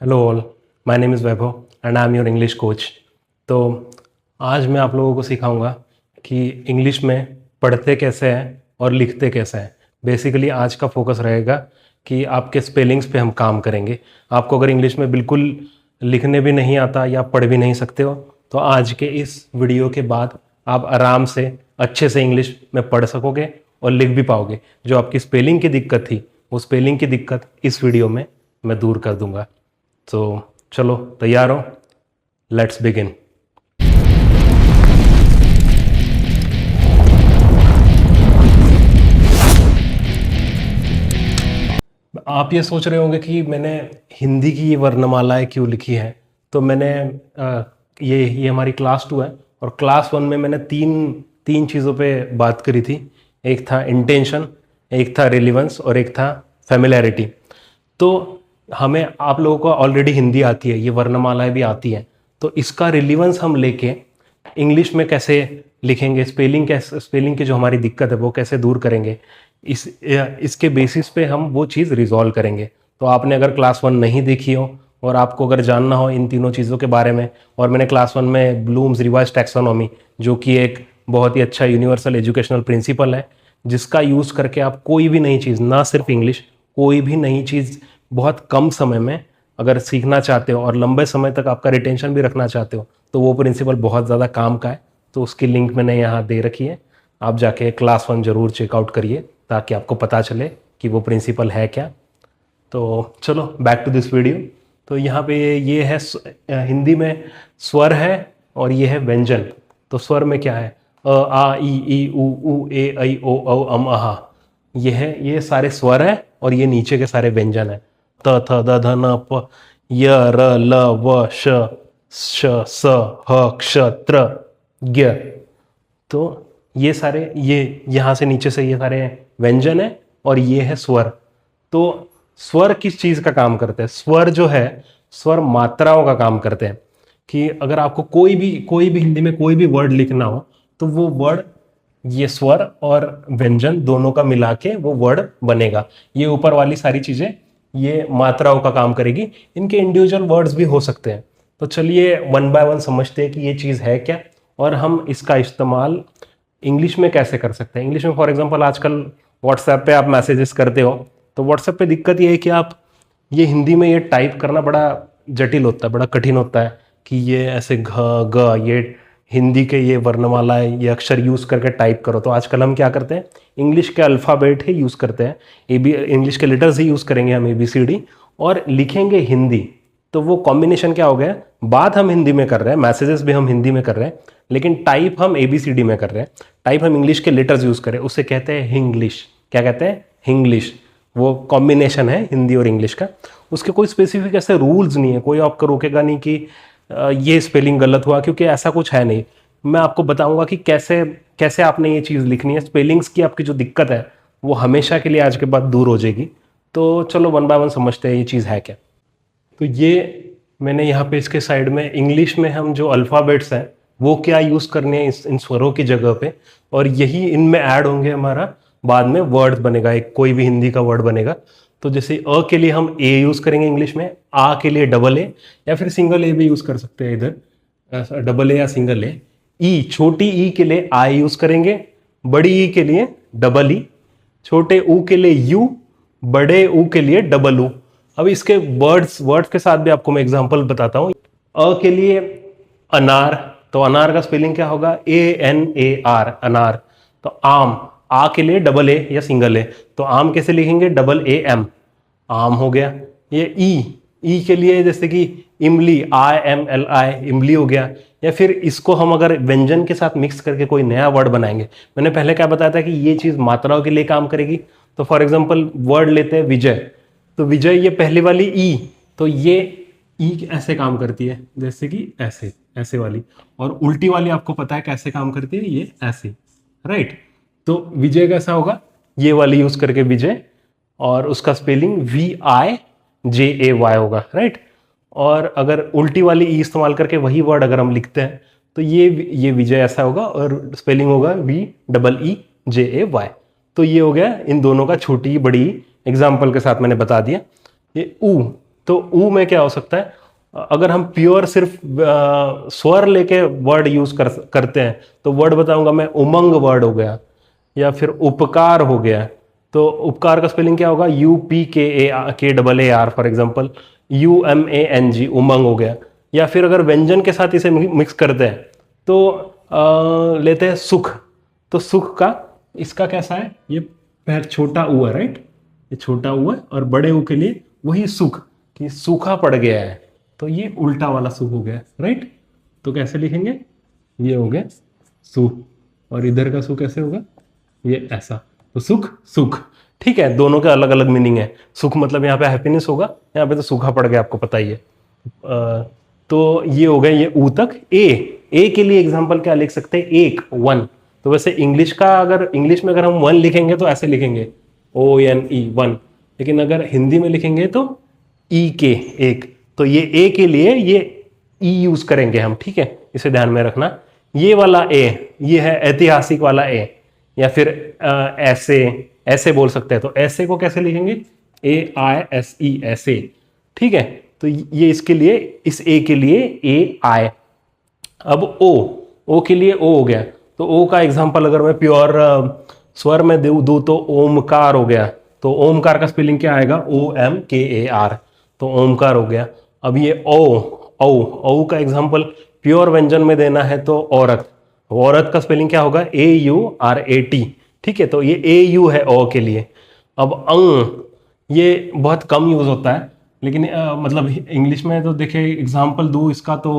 Hello all, my name is Vaibhav and I am your English coach. तो आज मैं आप लोगों को सिखाऊंगा कि इंग्लिश में पढ़ते कैसे हैं और लिखते कैसे हैं। बेसिकली आज का फोकस रहेगा कि आपके स्पेलिंग्स पे हम काम करेंगे। आपको अगर इंग्लिश में बिल्कुल लिखने भी नहीं आता या पढ़ भी नहीं सकते हो तो आज के इस वीडियो के बाद आप आराम से अच्छे से इंग्लिश में पढ़ सकोगे और लिख भी पाओगे। जो आपकी स्पेलिंग की दिक्कत थी वो स्पेलिंग की दिक्कत इस वीडियो में मैं दूर कर दूंगा। तो चलो तैयार हो, लेट्स बिगिन। आप ये सोच रहे होंगे कि मैंने हिंदी की ये वर्णमालाएं क्यों लिखी है। तो मैंने ये हमारी क्लास 2 है और क्लास 1 में मैंने तीन चीज़ों पे बात करी थी। एक था इंटेंशन, एक था रिलीवेंस और एक था फेमिलैरिटी। तो हमें आप लोगों को ऑलरेडी हिंदी आती है, ये वर्णमालाएं भी आती हैं, तो इसका रिलीवेंस हम लेके इंग्लिश में कैसे लिखेंगे, स्पेलिंग की जो हमारी दिक्कत है वो कैसे दूर करेंगे, इसके बेसिस पे हम वो चीज़ रिजॉल्व करेंगे। तो आपने अगर क्लास 1 नहीं देखी हो और आपको अगर जानना हो इन तीनों चीज़ों के बारे में, और मैंने क्लास 1 में ब्लूम्स रिवाइज टैक्सोनॉमी, जो कि एक बहुत ही अच्छा यूनिवर्सल एजुकेशनल प्रिंसिपल है, जिसका यूज़ करके आप कोई भी नई चीज़, ना सिर्फ इंग्लिश, कोई भी नई चीज़ बहुत कम समय में अगर सीखना चाहते हो और लंबे समय तक आपका रिटेंशन भी रखना चाहते हो तो वो प्रिंसिपल बहुत ज़्यादा काम का है। तो उसकी लिंक मैंने यहाँ दे रखी है, आप जाके क्लास 1 जरूर चेकआउट करिए ताकि आपको पता चले कि वो प्रिंसिपल है क्या। तो चलो बैक टू दिस वीडियो। तो यहाँ पे ये है हिंदी में स्वर है और ये है व्यंजन। तो स्वर में क्या है? अ आ ई उ ए ऐ ओ औ अम अहा, ये सारे स्वर है और ये नीचे के सारे व्यंजन है। त थ द ध न प य र ल व श श स ह क्ष त्र ज्ञ। तो ये सारे, ये यहाँ से नीचे से ये सारे व्यंजन है और ये है स्वर। तो स्वर किस चीज का काम करते हैं? स्वर जो है, स्वर मात्राओं का काम करते हैं। कि अगर आपको कोई भी हिंदी में कोई भी वर्ड लिखना हो तो वो वर्ड, ये स्वर और व्यंजन दोनों का मिला के वो वर्ड बनेगा। ये ऊपर वाली सारी चीजें ये मात्राओं का काम करेगी। इनके इंडिविजुअल वर्ड्स भी हो सकते हैं। तो चलिए वन बाय वन समझते हैं कि ये चीज है क्या और हम इसका इस्तेमाल इंग्लिश में कैसे कर सकते हैं। इंग्लिश में फॉर एग्जांपल आजकल व्हाट्सएप पे आप मैसेजेस करते हो तो व्हाट्सएप पे दिक्कत ये है कि आप ये हिंदी में ये टाइप करना बड़ा जटिल होता है, बड़ा कठिन होता है कि ये ऐसे घ ग, ये हिंदी के ये वर्णमाला है, ये अक्षर यूज करके टाइप करो। तो आजकल हम क्या करते हैं, इंग्लिश के अल्फ़ाबेट ही यूज करते हैं, इंग्लिश के लेटर्स ही यूज करेंगे हम, ABCD, और लिखेंगे हिंदी। तो वो कॉम्बिनेशन क्या हो गया, बात हम हिंदी में कर रहे हैं, मैसेजेस भी हम हिंदी में कर रहे हैं, लेकिन टाइप हम ABCD में कर रहे हैं। टाइप हम इंग्लिश के लेटर्स यूज करें, उसे कहते हैं हिंग्लिश। क्या कहते हैं? हिंग्लिश। वो कॉम्बिनेशन है हिंदी और इंग्लिश का। उसके कोई स्पेसिफिक ऐसे रूल्स नहीं है, कोई आपको रोकेगा नहीं कि ये स्पेलिंग गलत हुआ, क्योंकि ऐसा कुछ है नहीं। मैं आपको बताऊंगा कि कैसे कैसे आपने ये चीज़ लिखनी है। स्पेलिंग्स की आपकी जो दिक्कत है वो हमेशा के लिए आज के बाद दूर हो जाएगी। तो चलो वन बाय वन समझते हैं ये चीज़ है क्या। तो ये मैंने यहाँ पे इसके साइड में इंग्लिश में हम जो अल्फ़ाबेट्स हैं वो क्या यूज़ करने हैं इन स्वरों की जगह पे, और यही इनमें ऐड होंगे हमारा बाद में वर्ड बनेगा, एक कोई भी हिंदी का वर्ड बनेगा। तो जैसे अ के लिए हम ए यूज़ करेंगे इंग्लिश में, आ के लिए डबल ए या फिर सिंगल ए भी यूज़ कर सकते हैं इधर, डबल ए या सिंगल ए। ई, छोटी ई के लिए आई यूज़ करेंगे, बड़ी ई के लिए डबल ई, छोटे ऊ के लिए यू, बड़े ऊ के लिए डबल ऊ। अब इसके वर्ड्स के साथ भी आपको मैं एग्जांपल बताता हूं। अ के लिए अनार, तो अनार का स्पेलिंग क्या होगा? ANAR, अनार। तो आम, आ के लिए डबल ए या सिंगल ए, तो आम कैसे लिखेंगे? डबल AM, आम हो गया। ये ई के लिए जैसे कि इमली, IMLI, इमली हो गया। या फिर इसको हम अगर व्यंजन के साथ मिक्स करके कोई नया वर्ड बनाएंगे, मैंने पहले क्या बताया था कि ये चीज मात्राओं के लिए काम करेगी। तो फॉर एग्जाम्पल वर्ड लेते हैं विजय, तो विजय ये पहली वाली ई, तो ये ई ऐसे काम करती है जैसे कि ऐसे ऐसे वाली, और उल्टी वाली आपको पता है कैसे काम करती है, ये ऐसे, राइट। तो विजय कैसा होगा? ये वाली यूज करके विजय, और उसका स्पेलिंग VIJAY होगा, राइट। और अगर उल्टी वाली ई इस्तेमाल करके वही वर्ड अगर हम लिखते हैं तो ये विजय ऐसा होगा और स्पेलिंग होगा VEEJAY। तो ये हो गया इन दोनों का छोटी बड़ी एग्जाम्पल के साथ मैंने बता दिया। ये ऊ, तो ऊ में क्या हो सकता है, अगर हम प्योर सिर्फ स्वर लेके वर्ड यूज करते हैं तो वर्ड बताऊंगा मैं, उमंग वर्ड हो गया, या फिर उपकार हो गया। तो उपकार का स्पेलिंग क्या होगा, UPKAR फॉर एग्जाम्पल, UMANG, उमंग हो गया। या फिर अगर व्यंजन के साथ इसे मिक्स करते हैं तो लेते हैं सुख। तो सुख का इसका कैसा है, ये छोटा ऊ है, राइट, ये छोटा ऊ है, और बड़े ऊ के लिए वही सुख, कि सूखा पड़ गया है, तो ये उल्टा वाला सुख हो गया, राइट। तो कैसे लिखेंगे, ये हो गया सुख, और इधर का सुख कैसे होगा, ये ऐसा। तो सुख सुख, ठीक है, दोनों के अलग अलग मीनिंग है। सुख मतलब यहाँ पे हैप्पीनेस होगा, यहाँ पे तो सूखा पड़ गया, आपको पता ही है। तो ये हो गया ये ऊ तक। ए के लिए एग्जांपल क्या लिख सकते हैं, एक, वन। तो वैसे इंग्लिश का, अगर इंग्लिश में अगर हम वन लिखेंगे तो ऐसे लिखेंगे ONE, वन। लेकिन अगर हिंदी में लिखेंगे तो ई के, एक। तो ये ए के लिए ये ई यूज करेंगे हम, ठीक है, इसे ध्यान में रखना। ये वाला ए, ये है ऐतिहासिक वाला ए, या फिर ऐसे, ऐसे बोल सकते हैं। तो ऐसे को कैसे लिखेंगे, AISE, ऐसे, ठीक है। तो ये इसके लिए, इस ए के लिए AI। अब ओ के लिए ओ हो गया। तो ओ का एग्जांपल अगर मैं प्योर स्वर में दूं तो ओमकार हो गया। तो ओमकार का स्पेलिंग क्या आएगा, OMKAR। तो ओमकार हो गया। अब ये औ का एग्जांपल प्योर व्यंजन में देना है तो औरत। औरत का स्पेलिंग क्या होगा, AURAT, ठीक है। तो ये AU है ओ के लिए। अब अंग, ये बहुत कम यूज होता है, लेकिन मतलब इंग्लिश में तो देखे एग्जांपल दूं इसका तो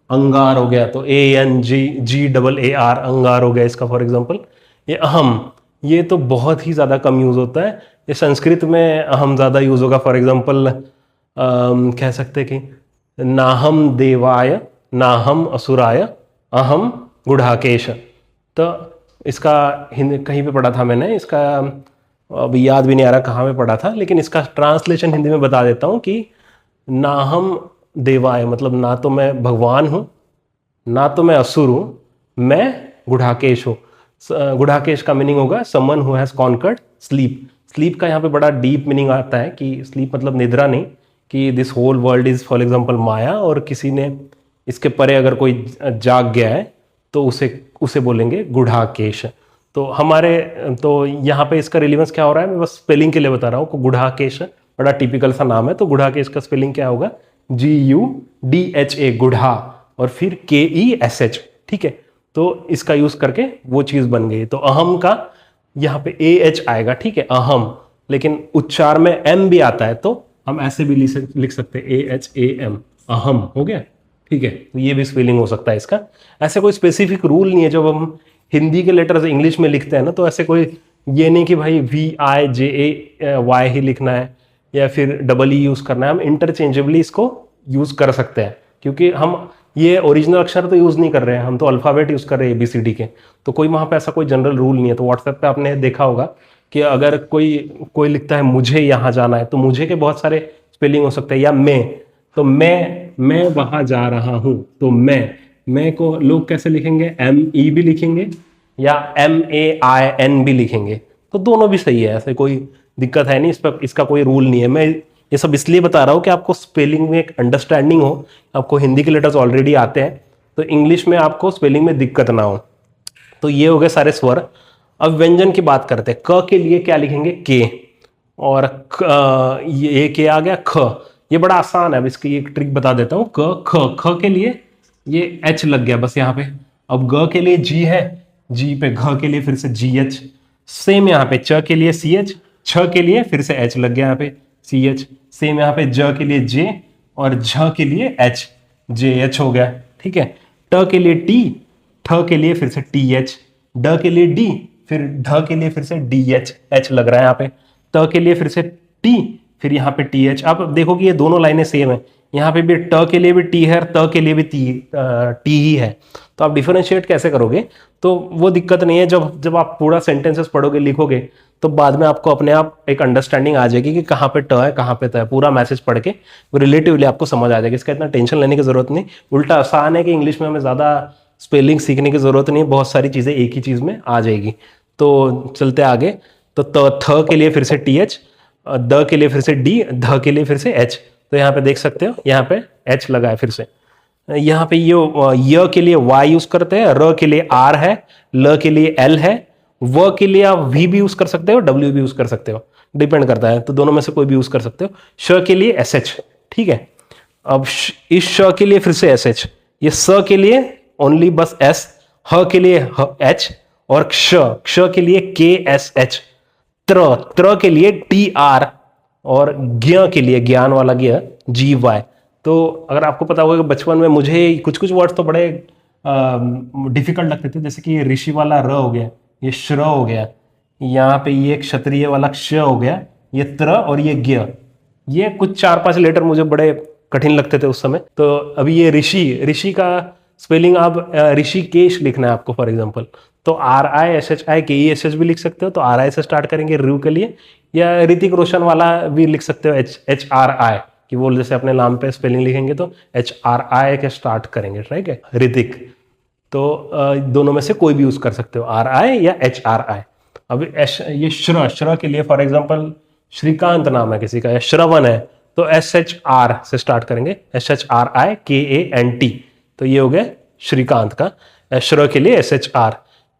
अंगार हो गया। तो ANGAR, अंगार हो गया इसका फॉर एग्जांपल। ये अहम, ये तो बहुत ही ज़्यादा कम यूज़ होता है। ये संस्कृत में अहम ज़्यादा यूज़ होगा। फॉर एग्जांपल कह सकते कि नाहम देवाय, नाहम असुराय, अहम गुढ़ाकेश। तो इसका कहीं पे पढ़ा था मैंने, इसका अभी याद भी नहीं आ रहा कहाँ में पढ़ा था, लेकिन इसका ट्रांसलेशन हिंदी में बता देता हूँ कि नाहम देवाय मतलब ना तो मैं भगवान हूँ, ना तो मैं असुर हूँ, मैं गुढ़ाकेश हूँ। गुढ़ाकेश का मीनिंग होगा someone who has conquered sleep. Sleep का यहाँ पे बड़ा डीप मीनिंग आता है कि स्लीप मतलब निद्रा नहीं, कि this whole world is for example maya, और किसी ने इसके परे अगर कोई जाग गया है तो उसे बोलेंगे गुढ़ाकेश। तो तो यहाँ पे इसका रिलीवेंस क्या हो रहा है, मैं बस स्पेलिंग के लिए बता रहा हूँ। गुढ़ाकेश बड़ा टिपिकल सा नाम है। तो गुढ़ाकेश का स्पेलिंग क्या होगा, GUDHA, गुढ़ा, और फिर KESH, ठीक है। तो इसका यूज करके वो चीज बन गई। तो अहम का यहाँ पे AH आएगा, ठीक है, अहम, लेकिन उच्चार में M भी आता है, तो हम ऐसे भी लिख सकते हैं AHAM, अहम हो गया, ठीक है। तो ये भी स्पेलिंग हो सकता है इसका। ऐसे कोई स्पेसिफिक रूल नहीं है। जब हम हिंदी के लेटर्स इंग्लिश में लिखते हैं ना, तो ऐसे कोई ये नहीं कि भाई VIJAY ही लिखना है या फिर EE यूज करना है। हम इंटरचेंजेबली इसको यूज कर सकते हैं, क्योंकि हम ये ओरिजिनल अक्षर तो यूज नहीं कर रहे हैं, हम तो अल्फाबेट यूज कर रहे हैं ABCD के। तो कोई वहां पे ऐसा कोई जनरल रूल नहीं है। तो व्हाट्सएप पे आपने देखा होगा कि अगर कोई लिखता है मुझे यहाँ जाना है, तो मुझे के बहुत सारे स्पेलिंग हो सकते हैं। या मैं, तो मैं वहां जा रहा हूं, तो मैं को लोग कैसे लिखेंगे, ME भी लिखेंगे या MAIN भी लिखेंगे। तो दोनों भी सही है, ऐसे कोई दिक्कत है नहीं, इस पर इसका कोई रूल नहीं है। मैं ये सब इसलिए बता रहा हूँ कि आपको स्पेलिंग में एक अंडरस्टैंडिंग हो। आपको हिंदी के लेटर्स ऑलरेडी आते हैं, तो इंग्लिश में आपको स्पेलिंग में दिक्कत ना हो। तो ये हो गए सारे स्वर। अब व्यंजन की बात करते हैं। क के लिए क्या लिखेंगे, के, और ये के आ गया। ख, ये बड़ा आसान है, अब इसकी एक ट्रिक बता देता हूँ। ख के लिए ये H लग गया बस यहाँ पे। अब ग के लिए G है, G पे, घ के लिए फिर से GH, सेम यहाँ पे। च के लिए CH, छ के लिए फिर से H लग गया यहाँ पे, CH, सेम यहाँ पे। ज के लिए J, और झ के लिए H, JH हो गया, ठीक है। ट के लिए T, ठ के लिए फिर से TH, ड के लिए D, फिर ढ के लिए फिर से DH, H लग रहा है यहाँ पे। त के लिए फिर से T, फिर यहाँ पे TH। अब देखो कि ये दोनों लाइनें सेम है। यहाँ पे भी ट के लिए भी T है, त के लिए भी T ही है। तो आप डिफरेंशिएट कैसे करोगे, तो वो दिक्कत नहीं है। जब आप पूरा सेंटेंसेस पढ़ोगे, लिखोगे, तो बाद में आपको अपने आप एक अंडरस्टैंडिंग आ जाएगी कि कहाँ पे ट है, कहाँ पे त है। पूरा मैसेज पढ़ के रिलेटिवली आपको समझ आ जाएगा। इसका इतना टेंशन लेने की जरूरत नहीं। उल्टा आसान है कि इंग्लिश में हमें ज़्यादा स्पेलिंग सीखने की जरूरत नहीं है, बहुत सारी चीज़ें एक ही चीज़ में आ जाएगी। तो चलते आगे। तो थ के लिए फिर से TH, द के लिए फिर से D, ध के लिए फिर से H। तो यहाँ पे देख सकते हो, यहाँ पे एच लगा है फिर से। यहाँ पे य के लिए y यूज करते हैं, र के लिए r है, ल के लिए l है, व के लिए आप v भी यूज कर सकते हो, w भी यूज कर सकते हो, डिपेंड करता है, तो दोनों में से कोई भी यूज कर सकते हो। श के लिए sh, ठीक है। अब इस श के लिए फिर से sh, ये स के लिए ओनली बस s, ह के लिए h, और क्ष के लिए KSH, त्र के लिए TR, और ज्ञ के लिए ज्ञान वाला ज्ञ GY। तो अगर आपको पता होगा कि बचपन में मुझे कुछ कुछ वर्ड तो बड़े डिफिकल्ट लगते थे, जैसे कि ये ऋषि वाला र हो गया, ये श्र हो गया, यहाँ पे ये क्षत्रिय वाला क्ष हो गया, ये त्र और ये ज्ञ, ये कुछ 4-5 लेटर मुझे बड़े कठिन लगते थे उस समय। तो अभी ये ऋषि का स्पेलिंग आप ऋषिकेश लिखना है आपको फॉर एग्जांपल, तो RISHIKESH भी लिख सकते हो, तो RI से स्टार्ट करेंगे रू के लिए, या ऋतिक रोशन वाला भी लिख सकते हो HRI, कि वो जैसे अपने नाम पे स्पेलिंग लिखेंगे तो HRI के स्टार्ट करेंगे, ठीक है, ऋतिक। तो दोनों में से कोई भी यूज कर सकते हो, RI या HRI। अब ये श्र के लिए फॉर एग्जांपल श्रीकांत नाम है किसी का, या श्रवण है, तो SHR से स्टार्ट करेंगे, SHRIKANT, तो ये हो गया श्रीकांत का। श्र के लिए SHR।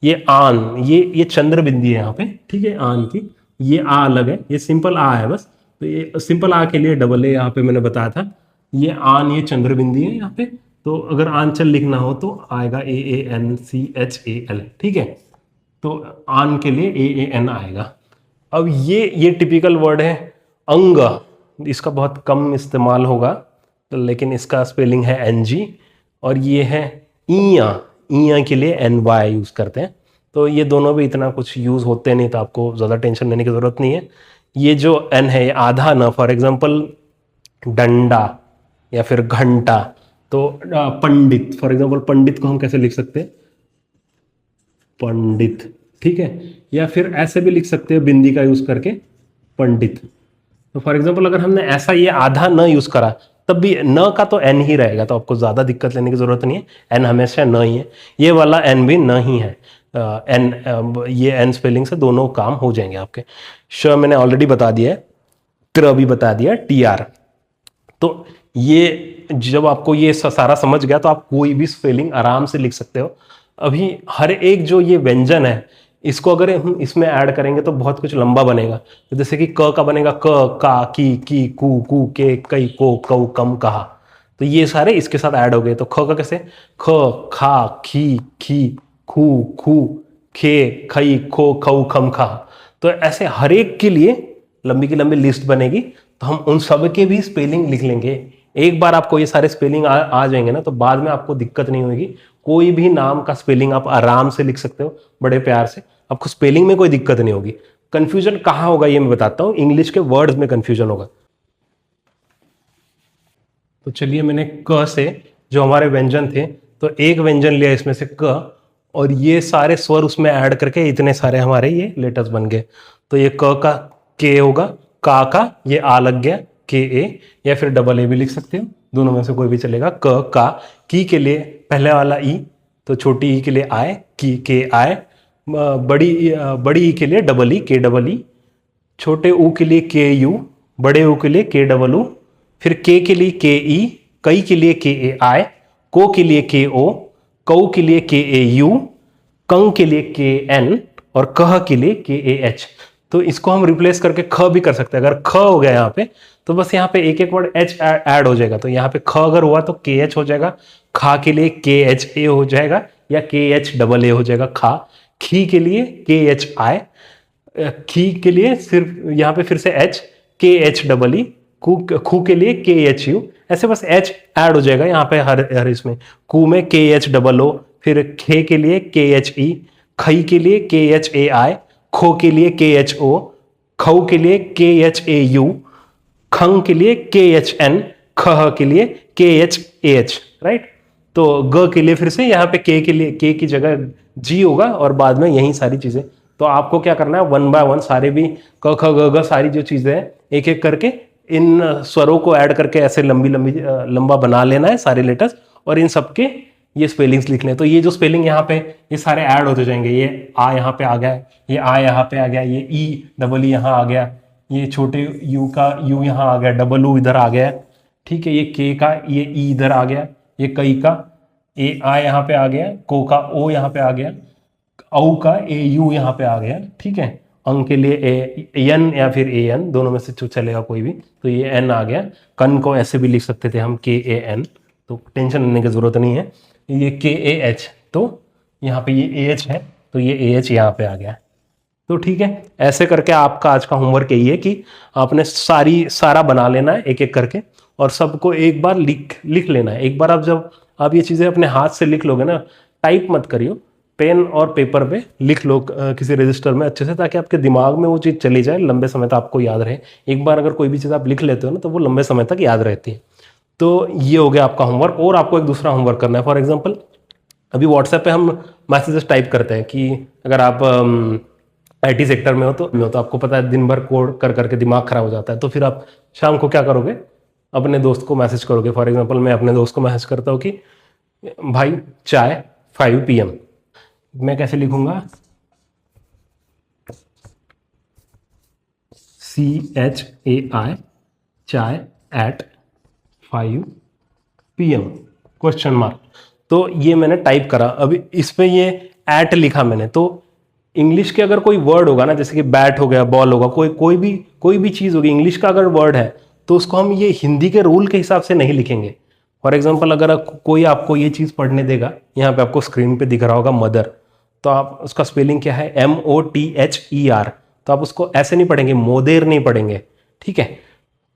ये आन, ये चंद्र बिंदी है यहाँ पे, ठीक है, आन की, ये आ अलग है, ये सिंपल आ है बस, तो ये सिंपल आ के लिए डबल ए यहाँ पे मैंने बताया था। ये आन, ये चंद्र बिंदी है यहाँ पे, तो अगर आंचल लिखना हो तो आएगा AANCHAL, ठीक है, तो आन के लिए AAN आएगा। अब ये टिपिकल वर्ड है अंग, इसका बहुत कम इस्तेमाल होगा, तो लेकिन इसका स्पेलिंग है NG, और ये है ईया के लिए NY यूज करते हैं। तो ये दोनों भी इतना कुछ यूज होते नहीं, तो आपको ज़्यादा टेंशन लेने की ज़रूरत नहीं है। ये जो N है, ये आधा न, फॉर एग्जांपल डंडा या फिर घंटा, तो पंडित, फॉर एग्जांपल पंडित को हम कैसे लिख सकते हैं, पंडित, ठीक है, या फिर ऐसे भी लिख सकते हैं बिंदी का यूज करके, पंडित। तो फॉर एग्जांपल अगर हमने ऐसा ये आधा न यूज करा, तब भी न का तो N ही रहेगा, तो आपको ज्यादा दिक्कत लेने की जरूरत नहीं है, N हमेशा न ही है, ये वाला N भी न ही है, ये N स्पेलिंग से दोनों काम हो जाएंगे आपके। श मैंने ऑलरेडी बता दिया है, त्र भी बता दिया, TR। तो ये जब आपको ये सारा समझ गया, तो आप कोई भी स्पेलिंग आराम से लिख सकते हो। अभी हर एक जो ये व्यंजन है, इसको अगर हम इसमें ऐड करेंगे तो बहुत कुछ लंबा बनेगा। तो जैसे कि क का बनेगा क, का, की, कू, के, कई, को, कऊ, कम, कहा, तो ये सारे इसके साथ ऐड हो गए। तो ख का कैसे, ख, खा, खी, खू, खे, खई, खो, खऊ, खम, खा। तो ऐसे हर एक के लिए लंबी की लंबी लिस्ट बनेगी, तो हम उन सब के भी स्पेलिंग लिख लेंगे। एक बार आपको ये सारे स्पेलिंग आ जाएंगे ना, तो बाद में आपको दिक्कत नहीं होगी। कोई भी नाम का स्पेलिंग आप आराम से लिख सकते हो बड़े प्यार से, आपको स्पेलिंग में कोई दिक्कत नहीं होगी। कंफ्यूजन कहाँ होगा ये मैं बताता हूँ, इंग्लिश के वर्ड्स में कंफ्यूजन होगा। तो चलिए, मैंने क से जो हमारे व्यंजन थे, तो एक व्यंजन लिया इसमें से क, और ये सारे स्वर उसमें ऐड करके इतने सारे हमारे ये लेटर्स बन गए। तो ये क का के होगा, का ये आ लग गया, KA, या फिर डबल ए भी लिख सकते हो, दोनों में से कोई भी चलेगा। क का, की के लिए पहले वाला ई, तो छोटी ई के लिए आए, की, के आए, बड़ी ई के लिए डबल ई, के डबल ई, छोटे ऊ के लिए के यू, बड़े ऊ के लिए के डबल ऊ, फिर के लिए के ई, कई के लिए के ए आई, को के लिए के ओ, कऊ के लिए के ए यू, कंग के लिए के एन, और कह के लिए के ए एच। तो इसको हम रिप्लेस करके ख भी कर सकते हैं। अगर ख हो गया यहाँ पे, तो बस यहाँ पे एक एक वर्ड एच ऐड हो जाएगा। तो यहाँ पे ख अगर हुआ तो के एच हो जाएगा, खा के लिए के एच ए हो जाएगा, या के एच डबल ए हो जाएगा खा। खी के लिए के एच आई, खी के लिए सिर्फ यहाँ पे फिर से एच, के एच डबल ई, खू के लिए के एच यू, ऐसे बस एच ऐड हो जाएगा यहाँ पे हर इसमें। कू में के एच डबल ओ, फिर खे के लिए के एच ई, खई के लिए के एच ए आई, खो के लिए के एच ओ, खऊ के लिए के एच ए यू, खंग के लिए के एच एन, खह के लिए के एच ए एच, राइट। तो ग के लिए फिर से यहाँ पे के के लिए के की जगह जी होगा, और बाद में यही सारी चीजें। तो आपको क्या करना है, 1 बाय 1 सारे भी क ख ग घ सारी जो चीजें हैं एक एक करके इन स्वरों को ऐड करके ऐसे लंबा बना लेना है सारे लेटर्स, और इन सबके ये स्पेलिंग्स लिख लें। तो ये जो स्पेलिंग यहाँ पे ये सारे ऐड होते जाएंगे। ये आ यहाँ पे आ गया, ये आ यहाँ पे आ गया, ये ई डबल ई यहाँ आ गया, ये छोटे यू का यू यहाँ आ गया, डबल यू इधर आ गया, ठीक है, ये के का ये ई इधर आ गया, ये कई का ए आ यहाँ पे आ गया, को का ओ यहाँ पे आ गया, औ का ए यू यहाँ पे आ गया। ठीक है, अंग के लिए ए एन या फिर ए एन, दोनों में से जो चलेगा कोई भी, तो ये एन आ गया। कन को ऐसे भी लिख सकते थे हम के ए एन, तो टेंशन लेने की जरूरत नहीं है। ये के ए एच, तो यहाँ पे ये ए एच है, तो ये ए एच यहाँ पे आ गया। तो ठीक है, ऐसे करके आपका आज का होमवर्क यही है कि आपने सारा बना लेना है एक एक करके, और सबको एक बार लिख लेना है। एक बार आप जब आप ये चीज़ें अपने हाथ से लिख लोगे ना, टाइप मत करियो, पेन और पेपर पे लिख लो किसी रजिस्टर में अच्छे से, ताकि आपके दिमाग में वो चीज़ चली जाए, लंबे समय तक आपको याद रहे। एक बार अगर कोई भी चीज़ आप लिख लेते हो ना, तो वो लंबे समय तक याद रहती है। तो ये हो गया आपका होमवर्क। और आपको एक दूसरा होमवर्क करना है। फॉर एग्जाम्पल, अभी व्हाट्सएप पे हम मैसेजेस टाइप करते हैं कि अगर आप IT सेक्टर में हो तो आपको पता है दिन भर कोड कर करके दिमाग खराब हो जाता है। तो फिर आप शाम को क्या करोगे, अपने दोस्त को मैसेज करोगे। फॉर एग्जांपल, मैं अपने दोस्त को मैसेज करता हूँ कि भाई चाय 5 PM। मैं कैसे लिखूंगा, CHAI चाय at 5 PM क्वेश्चन मार्क। तो ये मैंने टाइप करा। अभी इस पे ये एट लिखा मैंने। तो इंग्लिश के अगर कोई वर्ड होगा ना, जैसे कि बैट हो गया, बॉल होगा, कोई भी चीज़ होगी, इंग्लिश का अगर वर्ड है, तो उसको हम ये हिंदी के रूल के हिसाब से नहीं लिखेंगे। फॉर एग्जाम्पल, अगर कोई आपको ये चीज़ पढ़ने देगा, यहाँ पे आपको स्क्रीन पे दिख रहा होगा मदर, तो आप उसका स्पेलिंग क्या है, MOTHER। तो आप उसको ऐसे नहीं पढ़ेंगे, मोदेर नहीं पढ़ेंगे। ठीक है,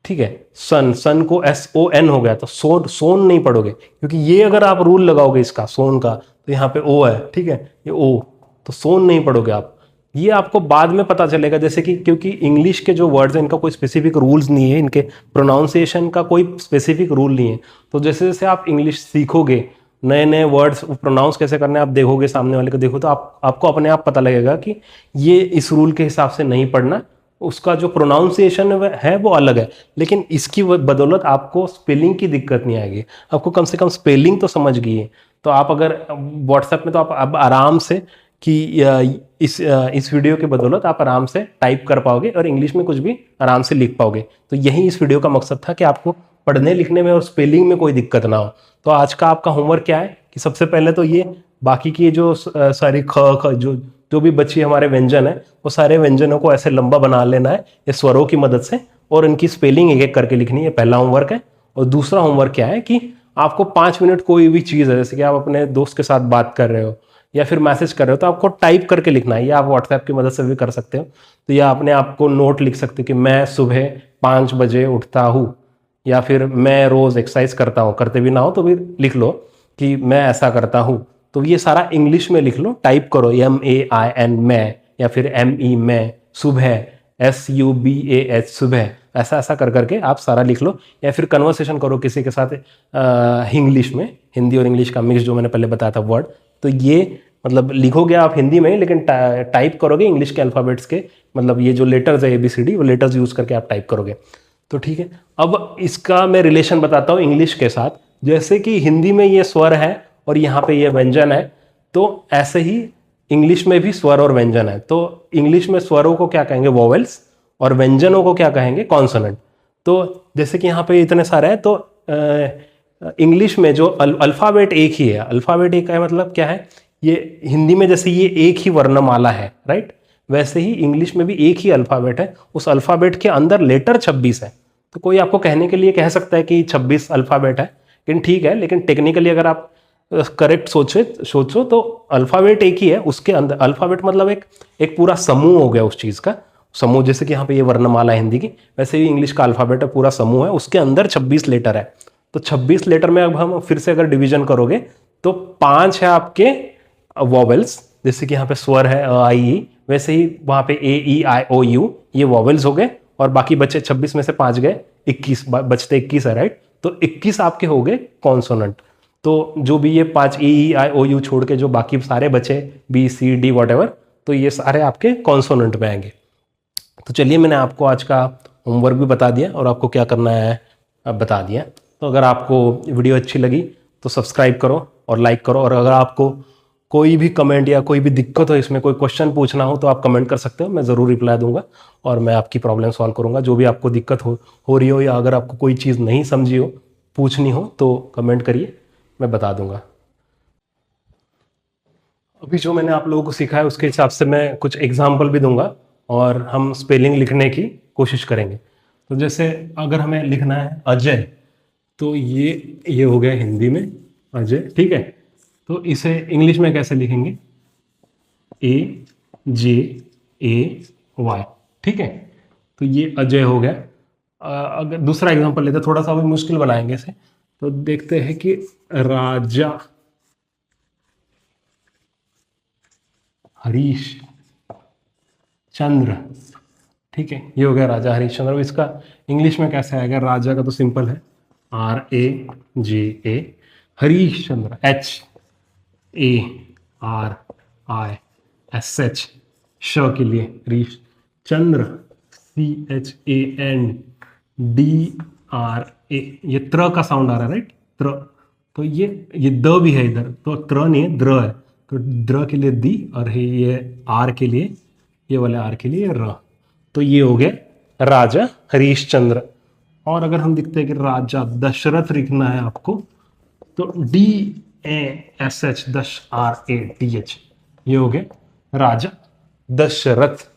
ठीक है। सन को SON हो गया, तो सोन नहीं पढ़ोगे, क्योंकि ये अगर आप रूल लगाओगे इसका सोन का, तो यहाँ पे ओ है, ठीक है, ये ओ, तो सोन नहीं पढ़ोगे आप। ये आपको बाद में पता चलेगा, जैसे कि क्योंकि इंग्लिश के जो वर्ड्स हैं इनका कोई स्पेसिफिक रूल्स नहीं है, इनके प्रोनाउंसिएशन का कोई स्पेसिफिक रूल नहीं है। तो जैसे जैसे आप इंग्लिश सीखोगे, नए नए वर्ड्स प्रोनाउंस कैसे करने आप देखोगे, सामने वाले को देखो, तो आपको अपने आप पता लगेगा कि ये इस रूल के हिसाब से नहीं पढ़ना, उसका जो प्रोनाउंसिएशन है वो अलग है। लेकिन इसकी बदौलत आपको स्पेलिंग की दिक्कत नहीं आएगी, आपको कम से कम स्पेलिंग तो समझ गई है। तो आप अगर व्हाट्सएप में, तो आप अब आराम से कि इस वीडियो के बदौलत आप आराम से टाइप कर पाओगे और इंग्लिश में कुछ भी आराम से लिख पाओगे। तो यही इस वीडियो का मकसद था कि आपको पढ़ने लिखने में और स्पेलिंग में कोई दिक्कत ना हो। तो आज का आपका होमवर्क क्या है कि सबसे पहले तो ये बाकी की जो सारी ख जो भी बची हमारे व्यंजन है, वो सारे व्यंजनों को ऐसे लंबा बना लेना है इस स्वरों की मदद से, और इनकी स्पेलिंग एक एक करके लिखनी है। पहला होमवर्क है। और दूसरा होमवर्क क्या है कि आपको 5 मिनट कोई भी चीज़ है, जैसे कि आप अपने दोस्त के साथ बात कर रहे हो या फिर मैसेज कर रहे हो, तो आपको टाइप करके लिखना है। या आप व्हाट्सएप की मदद से भी कर सकते हो। तो या अपने आप को नोट लिख सकते हो कि मैं सुबह 5 बजे उठता हूँ, या फिर मैं रोज़ एक्सरसाइज करता हूँ। करते भी ना हो तो भी लिख लो कि मैं ऐसा करता हूँ। तो ये सारा इंग्लिश में लिख लो, टाइप करो MAIN मैं, या फिर ME मैं, सुबह SUBAH सुबह, ऐसा ऐसा कर करके आप सारा लिख लो। या फिर कन्वर्सेशन करो किसी के साथ इंग्लिश में, हिंदी और इंग्लिश का मिक्स जो मैंने पहले बताया था वर्ड। तो ये मतलब लिखोगे आप हिंदी में, लेकिन टाइप करोगे इंग्लिश के अल्फ़ाबेट्स के, मतलब ये जो लेटर्स है ABCD, वो लेटर्स यूज़ करके आप टाइप करोगे। तो ठीक है, अब इसका मैं रिलेशन बताता हूँ इंग्लिश के साथ। जैसे कि हिंदी में ये स्वर है और यहाँ पे ये व्यंजन है, तो ऐसे ही इंग्लिश में भी स्वर और व्यंजन है। तो इंग्लिश में स्वरों को क्या कहेंगे, वोवेल्स, और व्यंजनों को क्या कहेंगे, कॉन्सोनेंट। तो जैसे कि यहाँ पे इतने सारे हैं, तो इंग्लिश में जो अल्फ़ाबेट एक ही है, अल्फ़ाबेट एक है मतलब क्या है, ये हिंदी में जैसे ये एक ही वर्णमाला है, राइट, वैसे ही इंग्लिश में भी एक ही अल्फ़ाबेट है। उस अल्फ़ाबेट के अंदर लेटर 26 है। तो कोई आपको कहने के लिए कह सकता है कि 26 अल्फ़ाबेट है, लेकिन ठीक है, लेकिन टेक्निकली अगर आप करेक्ट सोचो तो अल्फ़ाबेट एक ही है। उसके अंदर अल्फ़ाबेट मतलब एक पूरा समूह हो गया उस चीज़ का समूह। जैसे कि यहाँ पे ये वर्णमाला है हिंदी की, वैसे ही इंग्लिश का अल्फ़ाबेट है, पूरा समूह है, उसके अंदर 26 लेटर है। तो 26 लेटर में अब हम फिर से अगर डिवीजन करोगे तो 5 है आपके वॉवेल्स, जैसे कि यहाँ पे स्वर है I, वैसे ही वहाँ पे AEIOU, ये वॉवेल्स हो गए, और बाकी बचे 26 में से 5 गए, 21 बचते 21 है, राइट। तो 21 आपके हो गए कॉन्सोनेंट। तो जो भी ये 5 AEIOU छोड़ के जो बाकी सारे बचे BCD वॉटेवर, तो ये सारे आपके कॉन्सोनेंट में आएंगे। तो चलिए, मैंने आपको आज का होमवर्क भी बता दिया और आपको क्या करना है अब बता दिया। तो अगर आपको वीडियो अच्छी लगी तो सब्सक्राइब करो और लाइक करो, और अगर आपको कोई भी कमेंट या कोई भी दिक्कत हो, इसमें कोई क्वेश्चन पूछना हो, तो आप कमेंट कर सकते हो, मैं ज़रूर रिप्लाई दूंगा और मैं आपकी प्रॉब्लम सॉल्व करूंगा। जो भी आपको दिक्कत हो रही हो, या अगर आपको कोई चीज़ नहीं समझी हो पूछनी हो तो कमेंट करिए, मैं बता दूंगा। अभी जो मैंने आप लोगों को सिखाया उसके हिसाब से मैं कुछ एग्जाम्पल भी दूंगा और हम स्पेलिंग लिखने की कोशिश करेंगे। तो जैसे अगर हमें लिखना है अजय, तो ये हो गया हिंदी में अजय, ठीक है। तो इसे इंग्लिश में कैसे लिखेंगे? AJAY, ठीक है। तो ये अजय हो गया। अगर दूसरा एग्जांपल लेते, थोड़ा सा भी मुश्किल बनाएंगे इसे, तो देखते हैं कि राजा हरीश चंद्र, ठीक है। ये हो गया राजा हरीश चंद्र। इसका इंग्लिश में कैसे आएगा? राजा का तो सिंपल है RAJA, हरीश चंद्र HARISH, श के लिए हरीश, चंद्र CHANDRA, ये त्र का साउंड आ रहा है, राइट? त्र। तो ये द भी है इधर, तो त्र नहीं है, द्र है। तो द्र के लिए दी, और ये आर के लिए, ये वाले आर के लिए र। तो ये हो गया राजा हरीश चंद्र। और अगर हम दिखते हैं कि राजा दशरथ लिखना है आपको, तो DASH DRATH, ये हो गया राजा दशरथ।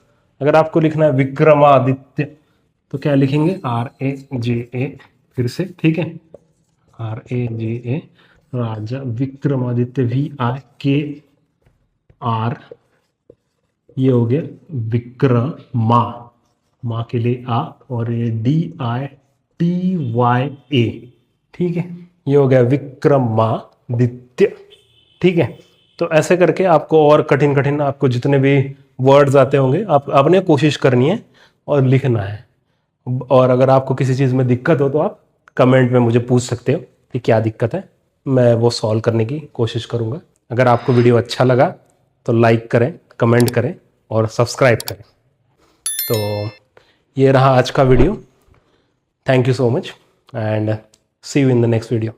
अगर आपको लिखना है विक्रमादित्य, तो क्या लिखेंगे? RAJA, फिर से, ठीक है, RAJA, राजा विक्रमादित्य VIKR, ये हो गया विक्रमा, माँ के लिए आ, और ये DITYA, ठीक है। ये हो गया विक्रमादित्य, ठीक है। तो ऐसे करके आपको और कठिन कठिन आपको जितने भी वर्ड्स आते होंगे आपने कोशिश करनी है और लिखना है। और अगर आपको किसी चीज़ में दिक्कत हो तो आप कमेंट में मुझे पूछ सकते हो कि क्या दिक्कत है, मैं वो सॉल्व करने की कोशिश करूँगा। अगर आपको वीडियो अच्छा लगा तो लाइक करें, कमेंट करें और सब्सक्राइब करें। तो ये रहा आज का video. Thank you so much and see you in the next video.